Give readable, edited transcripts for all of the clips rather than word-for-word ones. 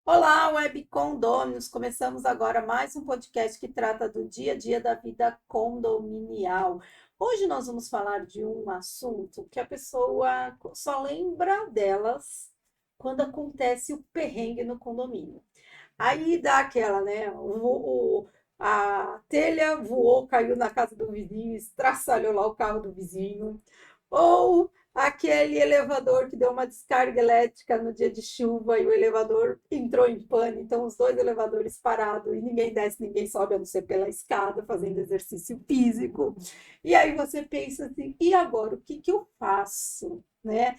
Olá, Web Condôminos! Começamos agora mais um podcast que trata do dia a dia da vida condominial. Hoje nós vamos falar de um assunto que a pessoa só lembra delas quando acontece o perrengue no condomínio. Aí dá aquela, né? A telha voou, caiu na casa do vizinho, estraçalhou lá o carro do vizinho. Ou aquele elevador que deu uma descarga elétrica no dia de chuva e o elevador entrou em pane, então os dois elevadores parados e ninguém desce, ninguém sobe, a não ser pela escada, fazendo exercício físico. E aí você pensa assim, e agora, o que que eu faço? Né?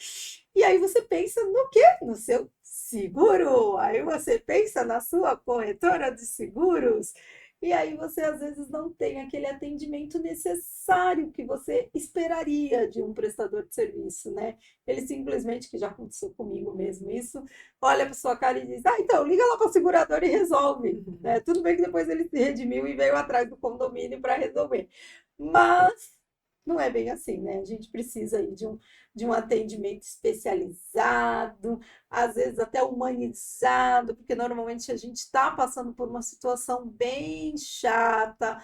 E aí você pensa no quê? No seu seguro. Aí você pensa na sua corretora de seguros. E aí você às vezes não tem aquele atendimento necessário que você esperaria de um prestador de serviço, né? Ele simplesmente, que já aconteceu comigo mesmo isso, olha para sua cara e diz: "Ah, então liga lá para a seguradora e resolve", né? Tudo bem que depois ele se redimiu e veio atrás do condomínio para resolver. Mas não é bem assim, né? A gente precisa aí de um atendimento especializado, às vezes até humanizado, porque normalmente a gente está passando por uma situação bem chata.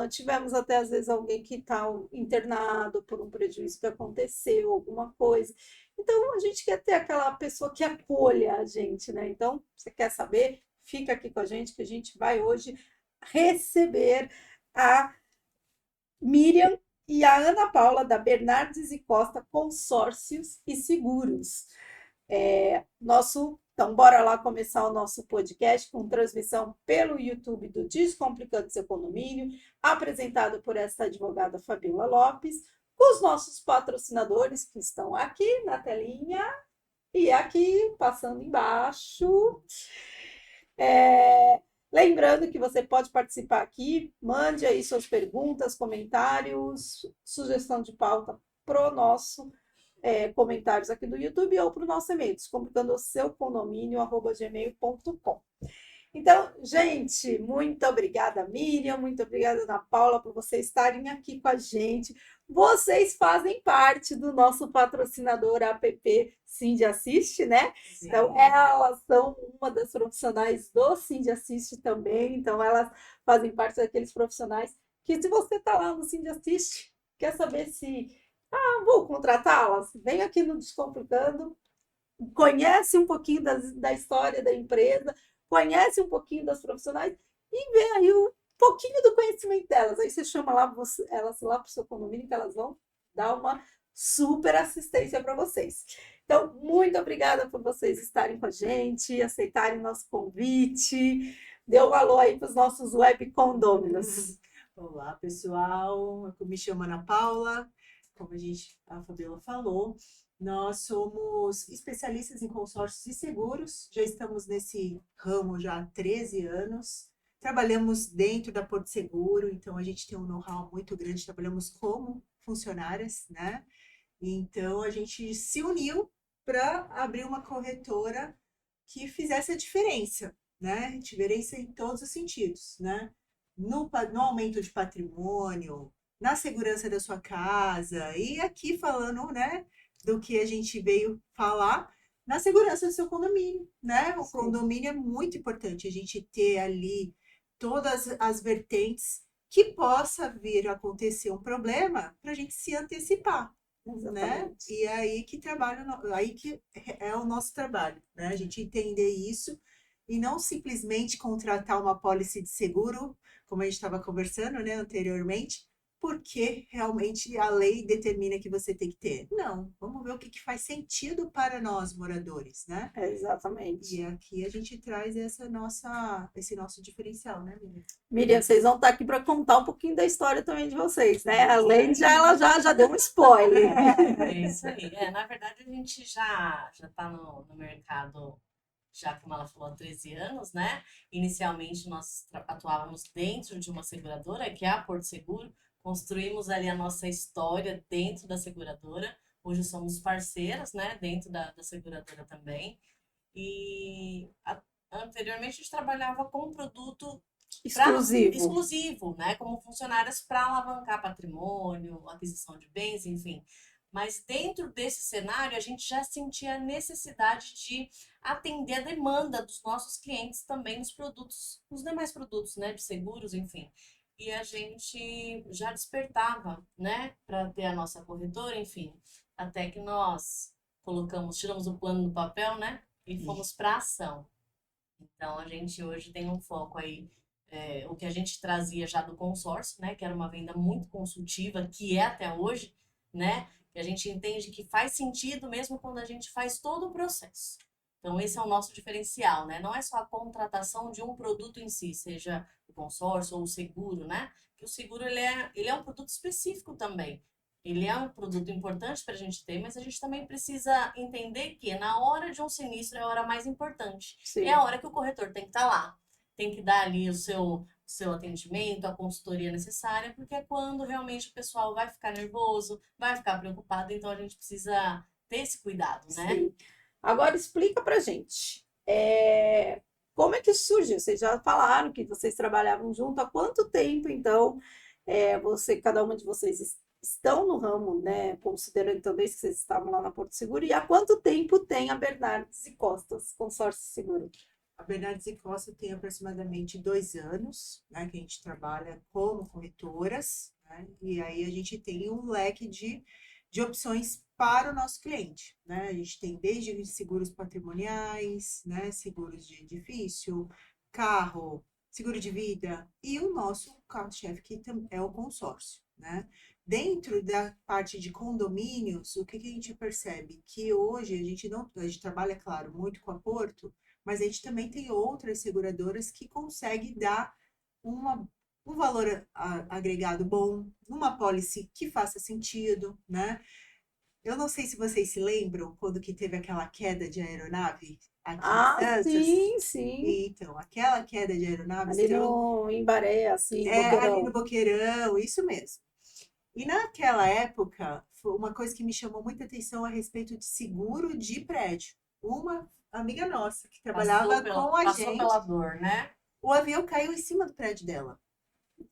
Tivemos até às vezes alguém que está internado por um prejuízo que aconteceu, alguma coisa. Então a gente quer ter aquela pessoa que acolha a gente, né? Então, você quer saber? Fica aqui com a gente que a gente vai hoje receber a Miriam e a Ana Paula da Bernardes e Costa Consórcios e Seguros. Então, bora lá começar o nosso podcast com transmissão pelo YouTube do Descomplicando Seu Condomínio, apresentado por esta advogada Fabiola Lopes, com os nossos patrocinadores que estão aqui na telinha e aqui passando embaixo. Lembrando que você pode participar aqui, mande aí suas perguntas, comentários, sugestão de pauta pro nosso comentários aqui do YouTube ou para o nosso e-mail, descomplicando o seu condomínio@gmail.com. Então, gente, muito obrigada, Miriam, muito obrigada, Ana Paula, por vocês estarem aqui com a gente. Vocês fazem parte do nosso patrocinador app Cindy Assiste, né? Sim. Então, elas são uma das profissionais do Cindy Assiste também. Então, elas fazem parte daqueles profissionais que, se você está lá no Cindy Assiste, quer saber se vou contratá-las, vem aqui no Descomplicando, conhece um pouquinho da história da empresa, conhece um pouquinho das profissionais e vê aí um pouquinho do conhecimento delas. Aí você chama lá elas lá para o seu condomínio que elas vão dar uma super assistência para vocês. Então, muito obrigada por vocês estarem com a gente, aceitarem nosso convite. Dê um alô aí para os nossos web condôminos. Olá, pessoal. Eu me chamo Ana Paula. Como a Fabiola falou, nós somos especialistas em consórcios e seguros. Já estamos nesse ramo já há 13 anos. Trabalhamos dentro da Porto Seguro, então a gente tem um know-how muito grande. Trabalhamos como funcionárias, né? Então a gente se uniu para abrir uma corretora que fizesse a diferença, né? Diferença em todos os sentidos, né? No aumento de patrimônio, na segurança da sua casa, e aqui falando, né, do que a gente veio falar, na segurança do seu condomínio, né? O condomínio é muito importante a gente ter ali todas as vertentes que possa vir a acontecer um problema para a gente se antecipar, né? Exatamente. E é aí que aí que é o nosso trabalho, né? A gente entender isso e não simplesmente contratar uma pólice de seguro, como a gente estava conversando, né, anteriormente, porque realmente a lei determina que você tem que ter. Não, vamos ver o que faz sentido para nós moradores, né? E Exatamente. aqui a gente traz esse nosso diferencial, né, Miriam? Miriam, vocês vão estar aqui para contar um pouquinho da história também de vocês, né? É isso Além de aí. ela já deu um spoiler. É isso aí. Na verdade, a gente já está no mercado, já como ela falou, há 13 anos, né? Inicialmente, nós atuávamos dentro de uma seguradora, que é a Porto Seguro. Construímos ali a nossa história dentro da seguradora. Hoje somos parceiras, né? Dentro da seguradora também. Anteriormente, a gente trabalhava com um produto Exclusivo. exclusivo, né? Como funcionárias para alavancar patrimônio, aquisição de bens, enfim. Mas dentro desse cenário, a gente já sentia a necessidade de atender a demanda dos nossos clientes também nos produtos, nos demais produtos, né, de seguros, enfim. E a gente já despertava, né, para ter a nossa corretora, enfim, até que nós tiramos o plano do papel, né, e fomos para ação. Então, a gente hoje tem um foco aí, o que a gente trazia já do consórcio, né, que era uma venda muito consultiva, que é até hoje, né, e a gente entende que faz sentido mesmo quando a gente faz todo o processo. Então, esse é o nosso diferencial, né? Não é só a contratação de um produto em si, seja o consórcio ou o seguro, né? Que o seguro, ele é um produto específico também. Ele é um produto importante para a gente ter, mas a gente também precisa entender que na hora de um sinistro é a hora mais importante. Sim. É a hora que o corretor tem que estar lá. Tem que dar ali o seu atendimento, a consultoria necessária, porque é quando realmente o pessoal vai ficar nervoso, vai ficar preocupado, então a gente precisa ter esse cuidado, né? Sim. Agora explica pra gente. Como é que surge? Vocês já falaram que vocês trabalhavam junto. Há quanto tempo, então, cada uma de vocês estão no ramo, né? Considerando também que vocês estavam lá na Porto Seguro, e há quanto tempo tem a Bernardes e Costas Consórcio Seguro? A Bernardes e Costa tem aproximadamente 2 anos, né, que a gente trabalha como corretoras, né, e aí a gente tem um leque de opções para o nosso cliente, né? A gente tem desde seguros patrimoniais, né, seguros de edifício, carro, seguro de vida e o nosso carro-chefe que é o consórcio, né? Dentro da parte de condomínios, o que a gente percebe? Que hoje a gente trabalha, claro, muito com a Porto, mas a gente também tem outras seguradoras que conseguem dar um valor agregado bom, uma policy que faça sentido, né? Eu não sei se vocês se lembram quando que teve aquela queda de aeronave aqui em Santos. Sim, sim. Então, aquela queda de aeronaves Ali no Embaré, assim, Boqueirão. ali no Boqueirão, isso mesmo. E naquela época, foi uma coisa que me chamou muita atenção a respeito de seguro de prédio. Uma amiga nossa que trabalhava com a passou gente, pela dor, né? o avião caiu em cima do prédio dela.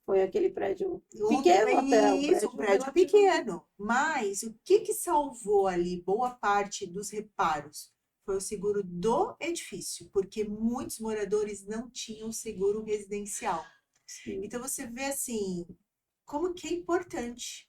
Foi aquele prédio pequeno até, Um prédio pequeno. Mas o que salvou ali boa parte dos reparos? Foi o seguro do edifício, porque muitos moradores não tinham seguro residencial. Sim. Então você vê assim, como que é importante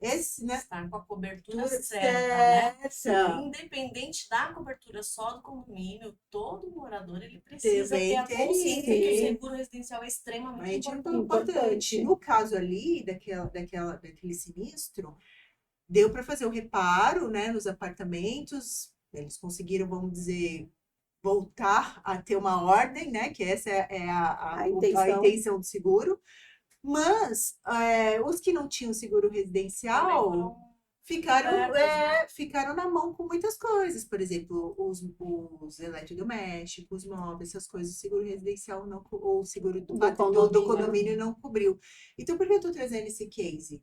né? Estar com a cobertura certa, certa. né? Independente da cobertura só do condomínio, todo morador ele precisa ter a consciência que o seguro residencial é extremamente importante. No caso ali, daquele sinistro, deu para fazer o reparo, né, nos apartamentos. Eles conseguiram, vamos dizer, voltar a ter uma ordem, né? Que essa é a intenção do seguro. Mas os que não tinham seguro residencial ficaram na mão com muitas coisas. Por exemplo, os eletrodomésticos, móveis, essas coisas, o seguro residencial não, ou o seguro do condomínio não cobriu. Então, por que eu estou trazendo esse case?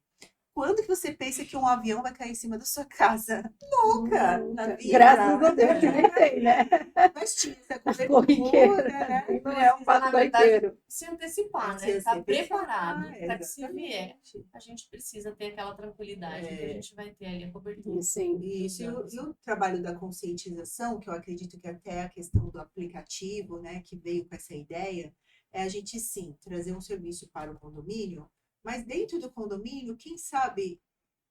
Quando que você pensa que um avião vai cair em cima da sua casa? Nunca. Na vida. Graças a Deus que nem tem, né? Mas tinha essa cobertura, né? Não é um fato corriqueiro. Se antecipar, né? Estar preparado para que se vier, a gente precisa ter aquela tranquilidade que a gente vai ter ali a cobertura. Sim. Isso. E o trabalho da conscientização, que eu acredito que até a questão do aplicativo, né, que veio com essa ideia, é a gente, sim, trazer um serviço para o condomínio, mas dentro do condomínio, quem sabe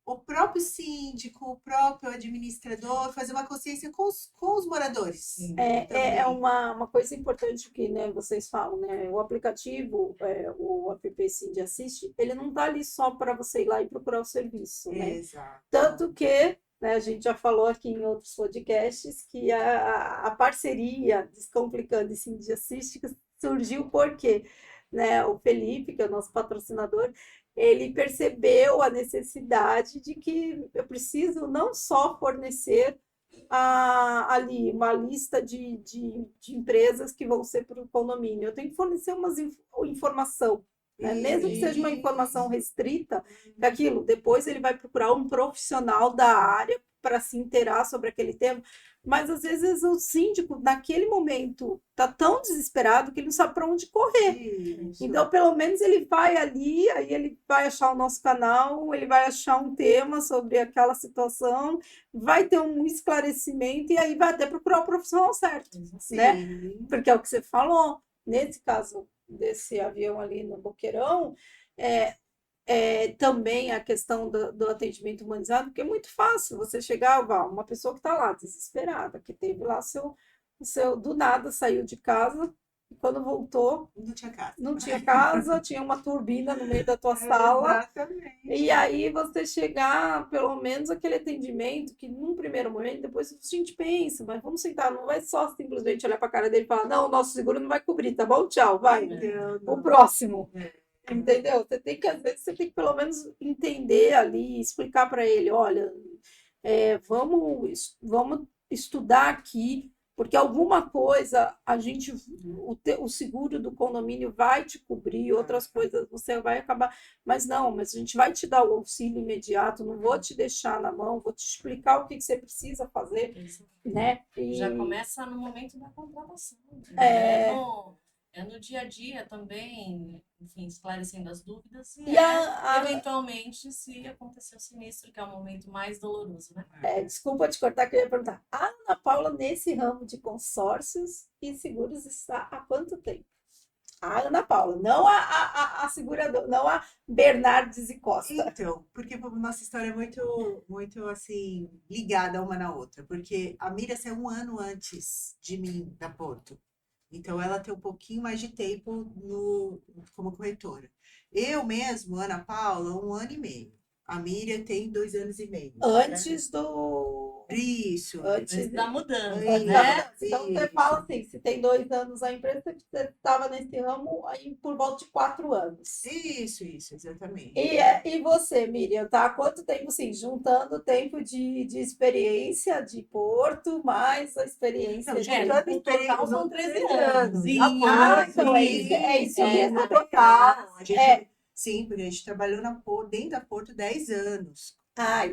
o próprio síndico, o próprio administrador, fazer uma consciência com os moradores. É uma coisa importante que, né, vocês falam, né? O aplicativo, o app Sind Assist, ele não está ali só para você ir lá e procurar o serviço, né? Exato. Tanto que, né, a gente já falou aqui em outros podcasts que a parceria Descomplicando e Sind Assist surgiu porque, né, o Felipe, que é o nosso patrocinador, ele percebeu a necessidade de que eu preciso não só fornecer ali uma lista de empresas que vão ser para o condomínio, eu tenho que fornecer informação, né? Mesmo que seja uma informação restrita, daquilo, depois ele vai procurar um profissional da área para se inteirar sobre aquele tema, mas às vezes o síndico, naquele momento, está tão desesperado que ele não sabe para onde correr. Isso. Então, pelo menos ele vai ali, aí ele vai achar o nosso canal, ele vai achar um tema sobre aquela situação, vai ter um esclarecimento e aí vai até procurar o profissional certo, né? Sim. Porque é o que você falou, nesse caso desse avião ali no Boqueirão, também a questão do atendimento humanizado, porque é muito fácil você chegar, uma pessoa que está lá desesperada, que teve lá do nada saiu de casa, e quando voltou, Não tinha casa. não tinha casa, tinha uma turbina no meio da tua sala, Exatamente. e aí você chegar, pelo menos aquele atendimento, que num primeiro momento, depois a gente pensa, mas vamos sentar, não vai só simplesmente olhar para a cara dele e falar, não, o nosso seguro não vai cobrir, tá bom? Tchau, vai. Então, O próximo. É. Entendeu? Às vezes, você tem que pelo menos entender ali, explicar para ele, olha, vamos estudar aqui, porque alguma coisa o seguro do condomínio vai te cobrir, outras coisas você vai acabar, mas a gente vai te dar o auxílio imediato, não vou te deixar na mão, vou te explicar o que você precisa fazer, Isso. né? Já começa no momento da contratação, É. É no dia a dia também, enfim, esclarecendo as dúvidas e E eventualmente, se acontecer o sinistro, que é o momento mais doloroso, né? Desculpa te cortar, que eu ia perguntar. A Ana Paula, nesse ramo de consórcios e seguros, está há quanto tempo? A Ana Paula, não a seguradora, não a Bernardes e Costa. Então, porque a nossa história é muito assim, ligada uma na outra. Porque a Miriam saiu 1 ano antes de mim, da Porto. Então, ela tem um pouquinho mais de tempo como corretora. Eu mesmo, Ana Paula, 1 ano e meio. A Miriam tem 2 anos e meio. Antes do. Isso. Antes da mudança, Antes da né? mudança. Então, você fala assim: se tem 2 anos a empresa, você estava nesse ramo aí por volta de 4 anos. Isso, exatamente. E você, Miriam, tá há quanto tempo, assim, juntando o tempo de experiência de Porto, mais a experiência Não, de. juntando no total são 13 anos. Então é isso mesmo, no total. total. Sim, porque a gente trabalhou dentro da Porto 10 anos.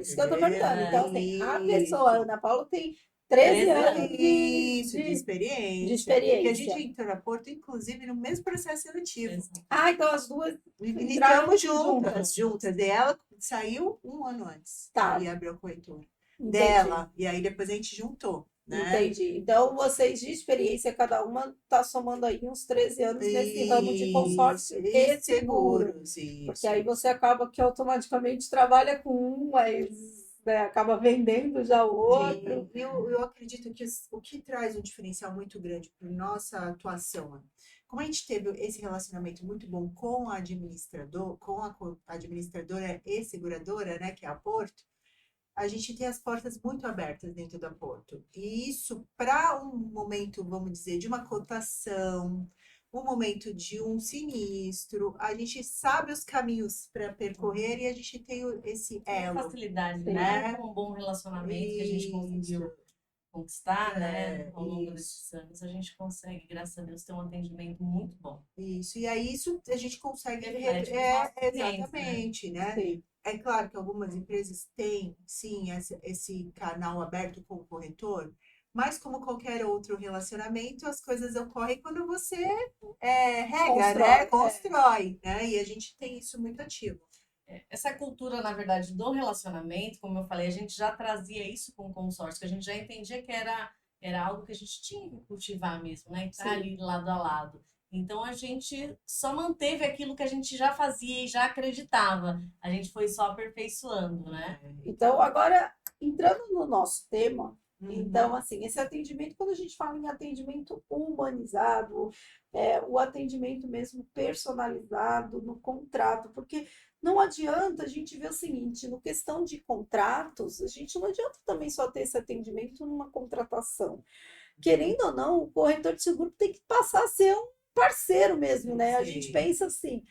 Isso que eu tô perguntando. Então, assim, a Isso. pessoa, a Ana Paula, tem 13 anos Isso, de de experiência. experiência. Porque a gente entrou na Porto, inclusive, no mesmo processo seletivo. Então as duas Entramos juntas. E ela saiu 1 ano antes. Tá. E abriu a corretora Entendi. dela. E aí depois a gente juntou. Né? Entendi. Então, vocês de experiência, cada uma está somando aí uns 13 anos nesse ramo de consórcio e seguros. Isso. Porque aí você acaba que automaticamente trabalha com um, mas acaba vendendo já o outro. Eu acredito que o que traz um diferencial muito grande para nossa atuação, como a gente teve esse relacionamento muito bom com a administradora e seguradora, né, que é a Porto, a gente tem as portas muito abertas dentro da Porto. E isso, para um momento, vamos dizer, de uma cotação, um momento de um sinistro, a gente sabe os caminhos para percorrer e a gente tem esse elo. Facilidade, né? Com um bom relacionamento que a gente conseguiu conquistar, né? Ao longo desses anos, a gente consegue, graças a Deus, ter um atendimento muito bom. Isso, e aí isso a gente consegue... Exatamente, né? Sim. É claro que algumas empresas têm, sim, esse canal aberto com o corretor, mas como qualquer outro relacionamento, as coisas ocorrem quando você constrói, né? E a gente tem isso muito ativo. Essa cultura, na verdade, do relacionamento, como eu falei, a gente já trazia isso com o consórcio, que a gente já entendia que era algo que a gente tinha que cultivar mesmo, né? Estar ali lado a lado. Então, a gente só manteve aquilo que a gente já fazia e já acreditava. A gente foi só aperfeiçoando, né? Então, agora, entrando no nosso tema, então, assim, esse atendimento, quando a gente fala em atendimento humanizado, o atendimento mesmo personalizado no contrato, porque não adianta a gente ver o seguinte, no questão de contratos, a gente não adianta também só ter esse atendimento numa contratação. Querendo ou não, o corretor de seguro tem que passar a ser um parceiro mesmo, né? A gente pensa assim,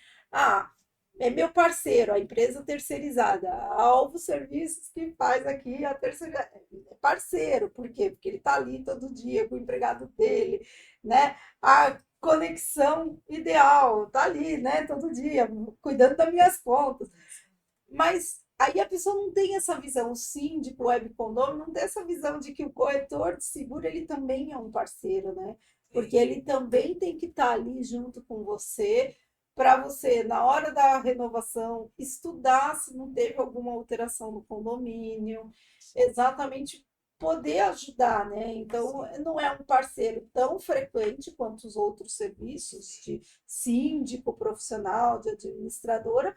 é meu parceiro, a empresa terceirizada, a Alvo Serviços que faz aqui a terceira, é parceiro, por quê? Porque ele está ali todo dia com o empregado dele, né? A conexão ideal, tá ali, né? Todo dia, cuidando das minhas contas. Mas aí a pessoa não tem essa visão, o síndico, o web condomínio, não tem essa visão de que o corretor de seguro, ele também é um parceiro, né? Porque ele também tem que estar ali junto com você, para você, na hora da renovação, estudar se não teve alguma alteração no condomínio, exatamente poder ajudar, né? Então, não é um parceiro tão frequente quanto os outros serviços de síndico, profissional, de administradora,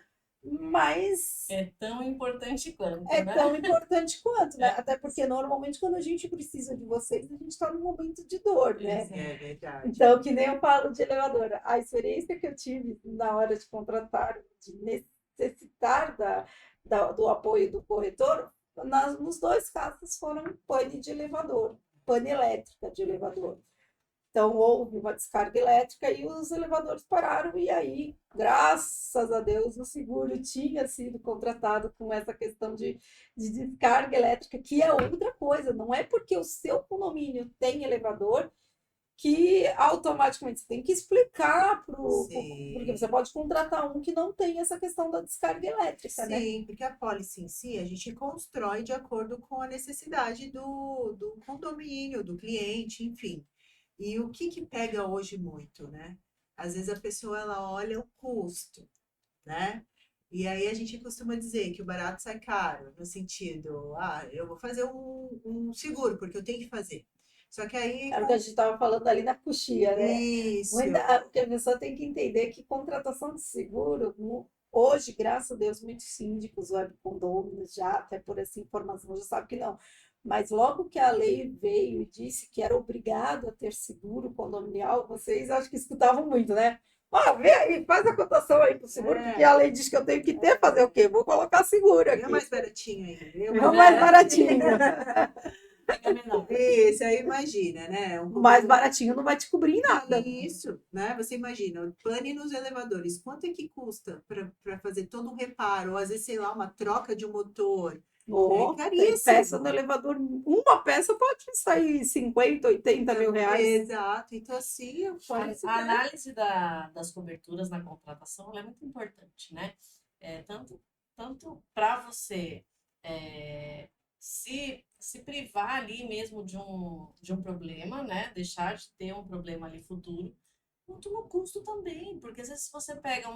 mas É tão importante quanto, é né? tão importante quanto, né? Até porque normalmente quando a gente precisa de vocês, a gente está num momento de dor, né? É verdade. Então, que nem eu falo de elevadora, a experiência que eu tive na hora de contratar, de necessitar do apoio do corretor, nos dois casos foram pane de elevador, pane elétrica de elevador. Então, houve uma descarga elétrica e os elevadores pararam, e aí, graças a Deus, o seguro tinha sido contratado com essa questão de descarga elétrica, que é outra coisa, não é porque o seu condomínio tem elevador que automaticamente você tem que explicar porque você pode contratar um que não tem essa questão da descarga elétrica, né? Sim, porque a pólice em si a gente constrói de acordo com a necessidade do condomínio, do cliente, enfim. E o que pega hoje muito, né? Às vezes a pessoa ela olha o custo, né? E aí a gente costuma dizer que o barato sai caro, no sentido, eu vou fazer um seguro, porque eu tenho que fazer. Só que aí. Era o que a gente estava falando ali na coxia, né? Isso. Porque a pessoa tem que entender que contratação de seguro, hoje, graças a Deus, muitos síndicos, web condôminos, já até por essa informação, já sabe que não. Mas logo que a lei veio e disse que era obrigado a ter seguro condominial, vocês acho que escutavam muito, né? Vê aí, faz a cotação aí pro seguro, porque a lei diz que eu tenho que ter, fazer o quê? Vou colocar seguro aqui. É mais baratinho ainda. É o mais baratinho. Isso, aí imagina, né? O mais baratinho não vai te cobrir nada. Isso, né? Você imagina, pane nos elevadores, quanto é que custa para fazer todo um reparo, ou às vezes, sei lá, uma troca de um motor. Tem Caríssimo. peça no elevador, uma peça pode sair 50, 80 mil reais. Exato, então assim, A análise das coberturas na contratação ela é muito importante, né? Tanto para você se privar ali mesmo de um problema, né? Deixar de ter um problema ali futuro, quanto no custo também, porque às vezes você pega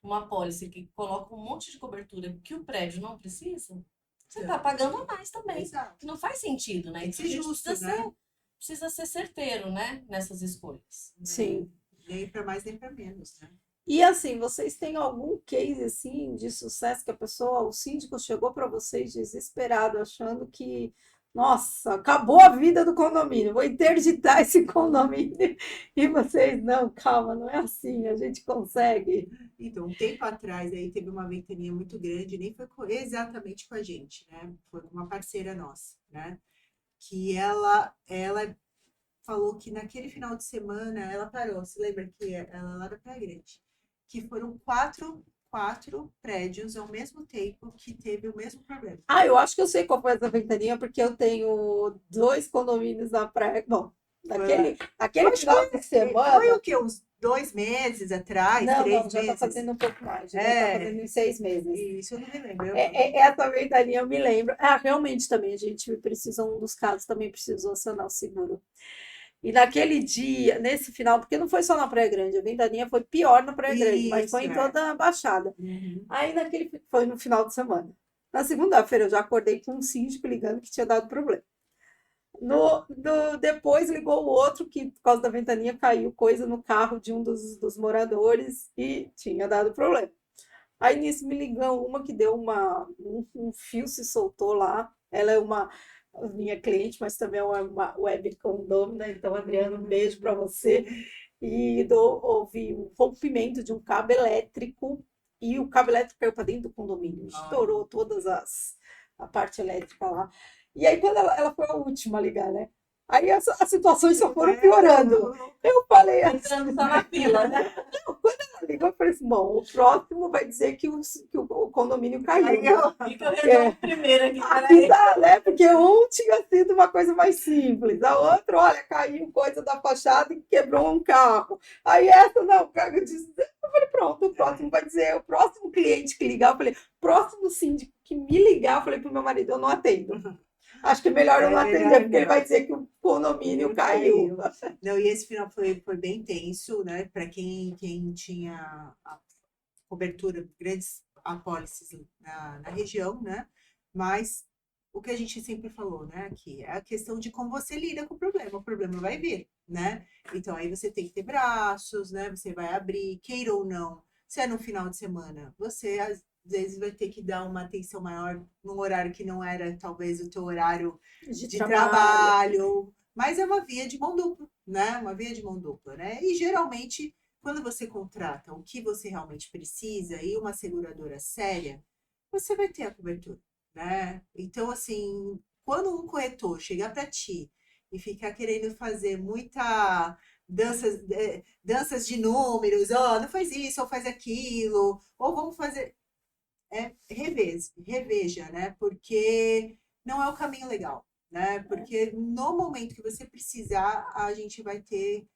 uma apólice que coloca um monte de cobertura que o prédio não precisa, você está pagando a mais também. Exato. Que não faz sentido, né? Tem que ser justo, né? Precisa ser certeiro, né? Nessas escolhas. Sim. Nem para mais, nem para menos, né? E assim, vocês têm algum case assim de sucesso que o síndico chegou para vocês desesperado, achando que, nossa, acabou a vida do condomínio, vou interditar esse condomínio. E vocês, não, calma, não é assim, a gente consegue. Então, um tempo atrás aí teve uma ventania muito grande, nem foi exatamente com a gente, né? Foi com uma parceira nossa, né? Que ela falou que naquele final de semana ela parou, se lembra que ela lá da Praia Grande, que foram quatro prédios ao mesmo tempo que teve o mesmo problema. Eu acho que eu sei qual foi essa ventania, porque eu tenho 2 condomínios na praia. Bom, aquele final de semana. Foi o quê? Uns 2 meses atrás? Não, 3 já está meses? fazendo um pouco mais, já está fazendo em 6 meses. Isso eu não me lembro. Essa ventania eu me lembro. Realmente também, a gente precisa, um dos casos também precisou acionar o seguro. E naquele dia, nesse final, porque não foi só na Praia Grande, a ventania foi pior na Praia Grande, mas foi em toda a Baixada. Aí foi no final de semana. Na segunda-feira eu já acordei com um síndico ligando que tinha dado problema. Depois ligou o outro que, por causa da ventania, caiu coisa no carro de um dos moradores e tinha dado problema. Aí nisso me ligou uma que deu um fio se soltou lá. Ela é uma minha cliente, mas também é uma web condômina, então, Adriana, um beijo para você. E houve um rompimento de um cabo elétrico e o cabo elétrico caiu para dentro do condomínio, estourou todas a parte elétrica lá. E aí, quando ela foi a última a ligar, né? Aí as situações só foram piorando. Eu falei assim, entrando só na fila, né? Quando ela ligou, eu falei assim, bom, o próximo vai dizer que o condomínio caiu. E que eu resolvo primeiro aqui, peraí. Né? Porque um tinha sido uma coisa mais simples, a outra, olha, caiu coisa da fachada e quebrou um carro. Aí essa, não, eu Pronto, o próximo vai dizer, o próximo cliente que ligar, eu falei, próximo síndico que me ligar, eu falei pro meu marido, eu não atendo. Acho que é melhor eu não atender, porque ele vai dizer que o condomínio caiu. Não, e esse final foi bem tenso, né? Para quem tinha a cobertura de grandes apólices na região, né? Mas o que a gente sempre falou, né? Que é a questão de como você lida com o problema vai vir, né? Então aí você tem que ter braços, né? Você vai abrir, queira ou não, se é no final de semana, você às vezes vai ter que dar uma atenção maior num horário que não era talvez o teu horário de trabalho, mas é uma via de mão dupla, né? Uma via de mão dupla, né? E geralmente, quando você contrata o que você realmente precisa e uma seguradora séria, você vai ter a cobertura, né? Então, assim, quando um corretor chegar para ti e ficar querendo fazer muita danças de números, não faz isso, ou faz aquilo, ou vamos fazer... reveja, né? Porque não é o caminho legal, né? Porque no momento que você precisar, a gente vai ter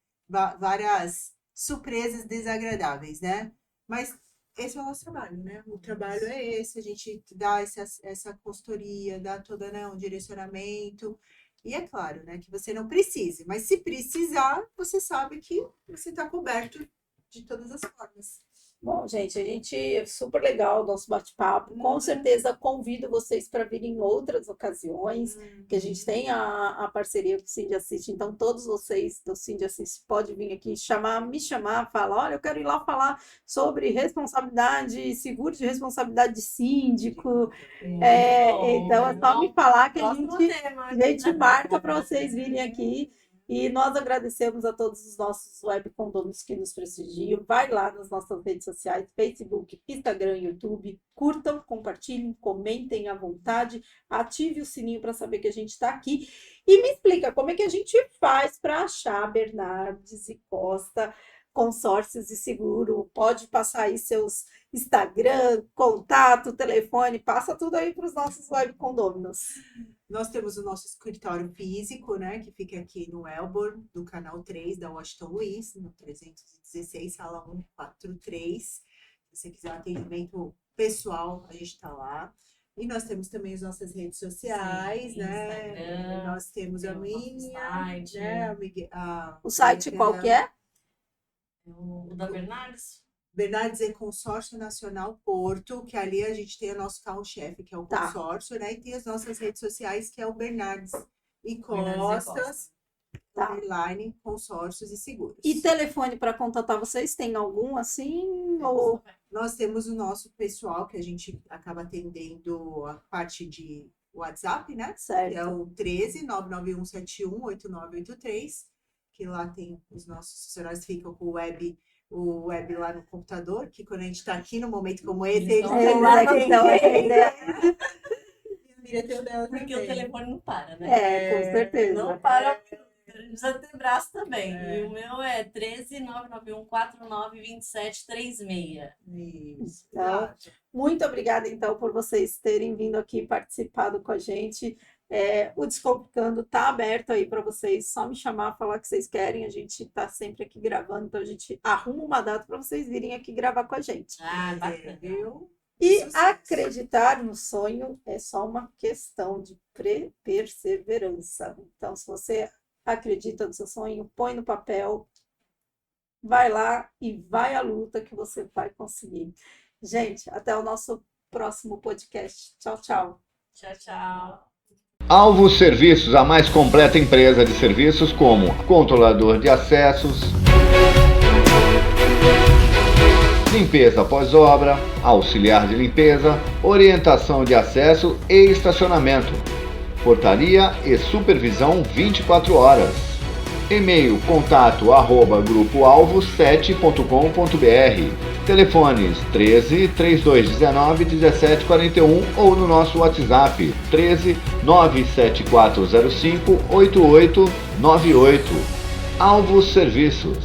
várias surpresas desagradáveis, né? Mas esse é o nosso trabalho, né? O trabalho é esse, a gente dá essa consultoria, dá todo, né, um direcionamento. E é claro, né, que você não precise, mas se precisar, você sabe que você está coberto de todas as formas. Bom, gente, é super legal o nosso bate-papo. Com certeza convido vocês para virem em outras ocasiões, que a gente tem a parceria com o Cindy Assist. Então, todos vocês do Cindy Assist podem vir aqui me chamar, falar, olha, eu quero ir lá falar sobre responsabilidade, seguro de responsabilidade de síndico. Então, é só me falar que a gente marca para vocês virem aqui. E nós agradecemos a todos os nossos web condôminos que nos prestigiam. Vai lá nas nossas redes sociais, Facebook, Instagram, YouTube. Curtam, compartilhem, comentem à vontade. Ative o sininho para saber que a gente está aqui. E me explica como é que a gente faz para achar Bernardes e Costa Consórcios e Seguro. Pode passar aí seus Instagram, contato, telefone. Passa tudo aí para os nossos web condôminos. Nós temos o nosso escritório físico, né, que fica aqui no Elborn, do canal 3 da Washington Luiz, no 316, sala 143. Se você quiser um atendimento pessoal, a gente está lá. E nós temos também as nossas redes sociais, né? Instagram, nós temos a minha, site, né? O site qual que é? O da Bernardes. Bernardes é Consórcio Nacional Porto, que ali a gente tem o nosso carro-chefe, que é o consórcio, né? E tem as nossas redes sociais, que é o Bernardes e Costas, underline, consórcios e seguros. E telefone para contatar vocês? Tem algum assim? Ou... Nós temos o nosso pessoal, que a gente acaba atendendo a parte de WhatsApp, né? Certo. Que é o 13 99171 8983, que lá tem os nossos funcionários que ficam com o web lá no computador, que quando a gente está aqui no momento como esse, eles estão lá porque o telefone não para, né? Com certeza. Não para, a gente precisa ter braço também. E o meu é 13 991 49 27 36. Isso. Então, muito obrigada, então, por vocês terem vindo aqui participado com a gente. O Descomplicando está aberto aí para vocês, só me chamar, falar o que vocês querem, a gente está sempre aqui gravando, então a gente arruma uma data para vocês virem aqui gravar com a gente. Bacana. E acreditar no sonho é só uma questão de perseverança. Então, se você acredita no seu sonho, põe no papel, vai lá e vai à luta que você vai conseguir. Gente, até o nosso próximo podcast. Tchau, tchau. Tchau, tchau. Alvos Serviços, a mais completa empresa de serviços como controlador de acessos, limpeza pós-obra, auxiliar de limpeza, orientação de acesso e estacionamento, portaria e supervisão 24 horas. E-mail contato@grupoalvo7.com.br. Telefones 13 3219 1741 ou no nosso WhatsApp 13 97405 8898. Alvos Serviços.